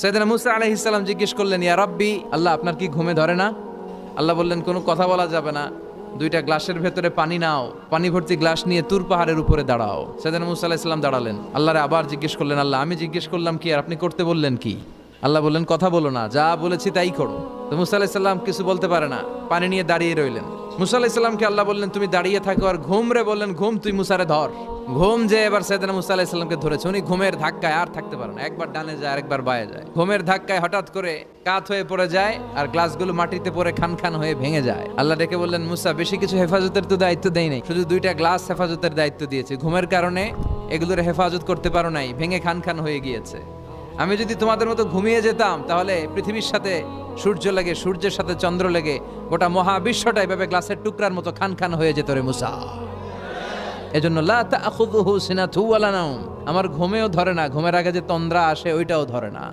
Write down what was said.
সাইয়েদনা মুসা আলাইহিস সালাম জিজ্ঞেস করলেন, ইয়া রাব্বি, আল্লাহ আপনার কি ঘুমে ধরে না? আল্লাহ বললেন, কোনো কথা বলা যাবে না, দুইটা গ্লাসের ভেতরে পানি নাও, পানি ভর্তি গ্লাস নিয়ে তুর পাহাড়ের উপরে দাঁড়াও। সাইয়েদনা মুসা আলাইহিস সালাম দাঁড়ালেন, আল্লাহরে আবার জিজ্ঞেস করলেন, আল্লাহ আমি জিজ্ঞেস করলাম কি আর আপনি করতে বললেন কি? আল্লাহ বললেন, কথা বলো না, যা বলেছি তাই করো। তো মুসা আলাইহিস সালাম কিছু বলতে পারে না, পানি নিয়ে দাঁড়িয়ে রইলেন। মুসা আলাইহিস সালামকে আল্লাহ বললেন, তুমি দাঁড়িয়ে থাকো আর ঘুম রে, বললেন ঘুম তুই মুসারে ধর। ঘুম যে এবার সাইয়েদনা মুসা আলাইহিস সালামকে ধরেছে, উনি ঘুমের ধাক্কায় আর থাকতে পারে না, একবার ডানে যায় আরেকবার বায়ে যায়। ঘুমের ধাক্কায় হঠাৎ করে কাত হয়ে পড়ে যায় আর গ্লাসগুলো মাটিতে পড়ে খান খান হয়ে ভেঙে যায়। আল্লাহ ডেকে বললেন, মুসা বেশি কিছু হেফাজতের তো দায়িত্ব দেই নাই, শুধু দুইটা গ্লাস হেফাজতের দায়িত্ব দিয়েছি, ঘুমের কারণে এগুলোর হেফাজত করতে পারো নাই, ভেঙে খান খান হয়ে গিয়েছে। আমি যদি তোমাদের মতো ঘুমিয়ে যেতাম তাহলে পৃথিবীর সাথে সূর্য লেগে, সূর্যের সাথে চন্দ্র লেগে গোটা মহাবিশ্বটা এভাবে গ্লাসের টুকরার মতো খান খান হয়ে যেত রে মুসা। এজন্য লা তাখুযুহু সিনাতু ওয়ালা নাওম, আমার ঘুমেও ধরে না, ঘুমের আগে যে তন্দ্রা আসে ওইটাও ধরে না।